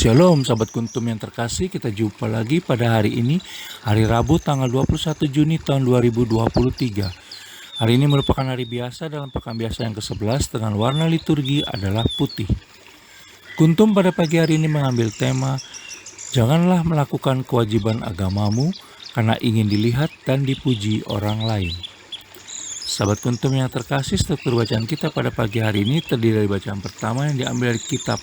Shalom sahabat kuntum yang terkasih, kita jumpa lagi pada hari ini, hari Rabu tanggal 21 Juni tahun 2023. Hari ini merupakan hari biasa dalam pekan biasa yang ke-11 dengan warna liturgi adalah putih. Kuntum pada pagi hari ini mengambil tema, janganlah melakukan kewajiban agamamu karena ingin dilihat dan dipuji orang lain. Sahabat kuntum yang terkasih, struktur bacaan kita pada pagi hari ini terdiri dari bacaan pertama yang diambil dari kitab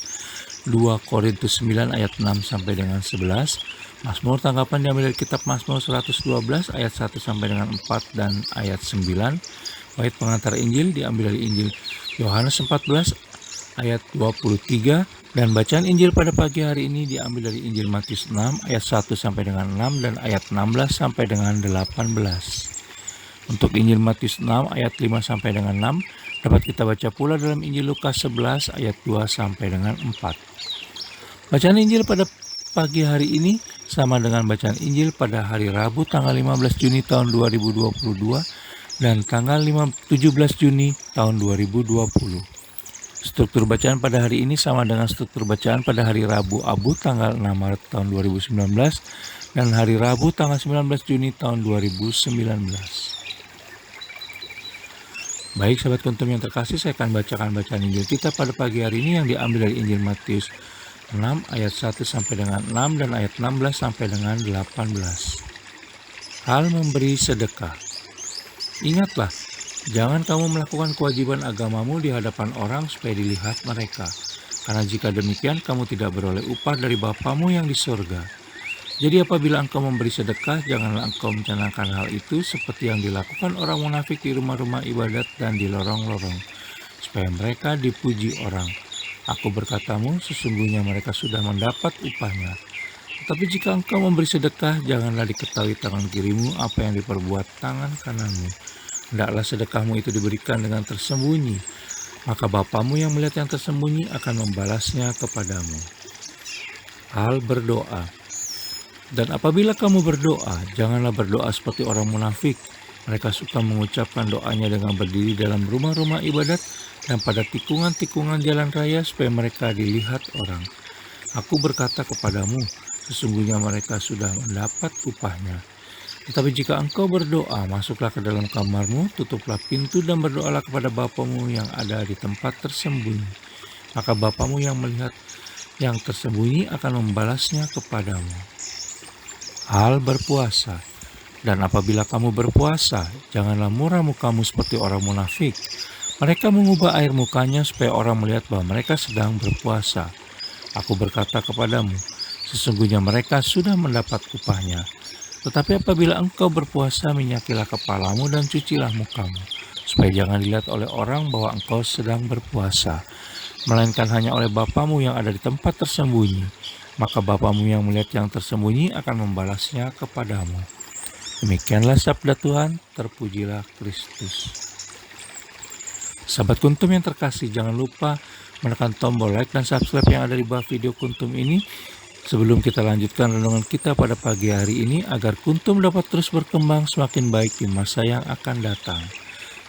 2 Korintus 9 ayat 6 sampai dengan 11. Mazmur tanggapan diambil dari kitab Mazmur 112 ayat 1 sampai dengan 4 dan ayat 9. Bait pengantar Injil diambil dari Injil Yohanes 14 ayat 23. Dan bacaan Injil pada pagi hari ini diambil dari Injil Matius 6 ayat 1 sampai dengan 6 dan ayat 16 sampai dengan 18. Untuk Injil Matius 6 ayat 5 sampai dengan 6 dapat kita baca pula dalam Injil Lukas 11 ayat 2 sampai dengan 4. Bacaan Injil pada pagi hari ini sama dengan bacaan Injil pada hari Rabu tanggal 15 Juni tahun 2022 dan tanggal 17 Juni tahun 2020. Struktur bacaan pada hari ini sama dengan struktur bacaan pada hari Rabu Abu tanggal 6 Maret tahun 2019 dan hari Rabu tanggal 19 Juni tahun 2019. Baik sahabat kuntum yang terkasih, saya akan bacakan bacaan Injil kita pada pagi hari ini yang diambil dari Injil Matius 6 ayat 1 sampai dengan 6 dan ayat 16 sampai dengan 18. Hal memberi sedekah. Ingatlah, jangan kamu melakukan kewajiban agamamu di hadapan orang supaya dilihat mereka. Karena jika demikian kamu tidak beroleh upah dari Bapamu yang di surga. Jadi apabila engkau memberi sedekah, janganlah engkau mencanangkan hal itu seperti yang dilakukan orang munafik di rumah-rumah ibadat dan di lorong-lorong, supaya mereka dipuji orang. Aku berkatamu, sesungguhnya mereka sudah mendapat upahnya. Tetapi jika engkau memberi sedekah, janganlah diketahui tangan kirimu apa yang diperbuat tangan kananmu. Hendaklah sedekahmu itu diberikan dengan tersembunyi, maka Bapamu yang melihat yang tersembunyi akan membalasnya kepadamu. Hal berdoa. Dan apabila kamu berdoa, janganlah berdoa seperti orang munafik. Mereka suka mengucapkan doanya dengan berdiri dalam rumah-rumah ibadat dan pada tikungan-tikungan jalan raya supaya mereka dilihat orang. Aku berkata kepadamu, sesungguhnya mereka sudah mendapat upahnya. Tetapi jika engkau berdoa, masuklah ke dalam kamarmu, tutuplah pintu dan berdoalah kepada Bapamu yang ada di tempat tersembunyi. Maka Bapamu yang melihat yang tersembunyi akan membalasnya kepadamu. Hal berpuasa. Dan apabila kamu berpuasa, janganlah murah mukamu seperti orang munafik. Mereka mengubah air mukanya supaya orang melihat bahwa mereka sedang berpuasa. Aku berkata kepadamu, sesungguhnya mereka sudah mendapat upahnya. Tetapi apabila engkau berpuasa, minyakilah kepalamu dan cucilah mukamu, supaya jangan dilihat oleh orang bahwa engkau sedang berpuasa, melainkan hanya oleh Bapamu yang ada di tempat tersembunyi. Maka Bapamu yang melihat yang tersembunyi akan membalasnya kepadamu. Demikianlah sabda Tuhan, terpujilah Kristus. Sahabat kuntum yang terkasih, jangan lupa menekan tombol like dan subscribe yang ada di bawah video kuntum ini sebelum kita lanjutkan renungan kita pada pagi hari ini agar kuntum dapat terus berkembang semakin baik di masa yang akan datang.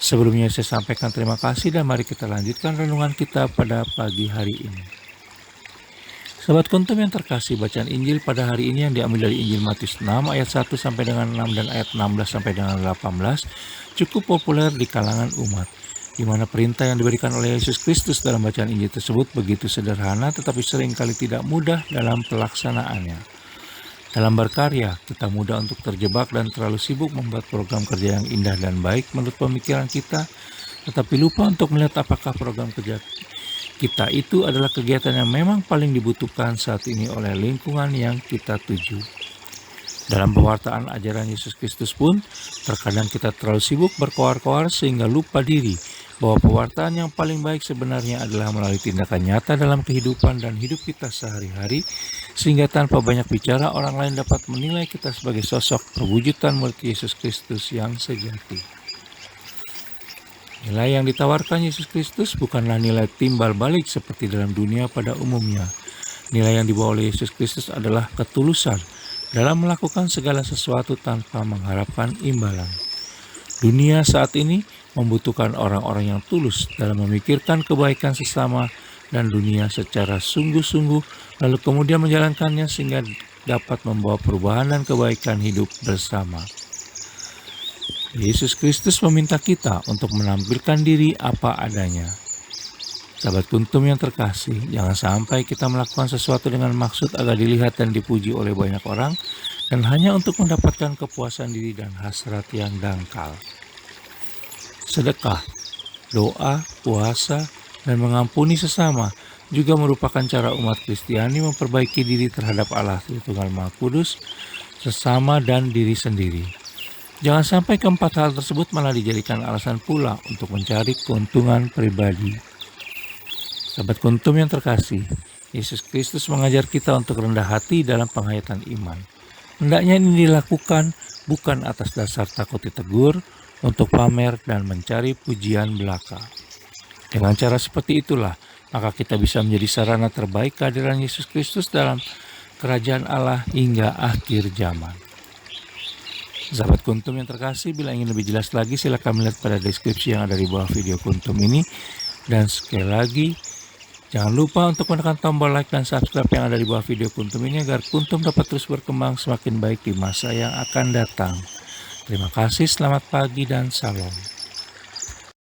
Sebelumnya saya sampaikan terima kasih dan mari kita lanjutkan renungan kita pada pagi hari ini. Sahabat kuntum yang terkasih, bacaan Injil pada hari ini yang diambil dari Injil Matius 6 ayat 1 sampai dengan 6 dan ayat 16 sampai dengan 18 cukup populer di kalangan umat, di mana perintah yang diberikan oleh Yesus Kristus dalam bacaan Injil tersebut begitu sederhana tetapi seringkali tidak mudah dalam pelaksanaannya. Dalam berkarya, kita mudah untuk terjebak dan terlalu sibuk membuat program kerja yang indah dan baik menurut pemikiran kita, tetapi lupa untuk melihat apakah program kerja kita itu adalah kegiatan yang memang paling dibutuhkan saat ini oleh lingkungan yang kita tuju. Dalam pewartaan ajaran Yesus Kristus pun, terkadang kita terlalu sibuk berkoar-koar sehingga lupa diri bahwa pewartaan yang paling baik sebenarnya adalah melalui tindakan nyata dalam kehidupan dan hidup kita sehari-hari, sehingga tanpa banyak bicara orang lain dapat menilai kita sebagai sosok perwujudan murid Yesus Kristus yang sejati. Nilai yang ditawarkan Yesus Kristus bukanlah nilai timbal balik seperti dalam dunia pada umumnya. Nilai yang dibawa oleh Yesus Kristus adalah ketulusan dalam melakukan segala sesuatu tanpa mengharapkan imbalan. Dunia saat ini membutuhkan orang-orang yang tulus dalam memikirkan kebaikan sesama dan dunia secara sungguh-sungguh, lalu kemudian menjalankannya sehingga dapat membawa perubahan dan kebaikan hidup bersama. Yesus Kristus meminta kita untuk menampilkan diri apa adanya. Sahabat Kuntum yang terkasih, jangan sampai kita melakukan sesuatu dengan maksud agar dilihat dan dipuji oleh banyak orang, dan hanya untuk mendapatkan kepuasan diri dan hasrat yang dangkal. Sedekah, doa, puasa, dan mengampuni sesama juga merupakan cara umat Kristiani memperbaiki diri terhadap Allah Tritunggal Maha Kudus, sesama dan diri sendiri. Jangan sampai keempat hal tersebut malah dijadikan alasan pula untuk mencari keuntungan pribadi. Sahabat Kuntum yang terkasih, Yesus Kristus mengajar kita untuk rendah hati dalam penghayatan iman. Hendaknya ini dilakukan bukan atas dasar takut ditegur, untuk pamer dan mencari pujian belaka. Dengan cara seperti itulah, maka kita bisa menjadi sarana terbaik kehadiran Yesus Kristus dalam kerajaan Allah hingga akhir zaman. Sahabat Kuntum yang terkasih, bila ingin lebih jelas lagi silakan melihat pada deskripsi yang ada di bawah video Kuntum ini. Dan sekali lagi, jangan lupa untuk menekan tombol like dan subscribe yang ada di bawah video Kuntum ini agar Kuntum dapat terus berkembang semakin baik di masa yang akan datang. Terima kasih, selamat pagi dan salam.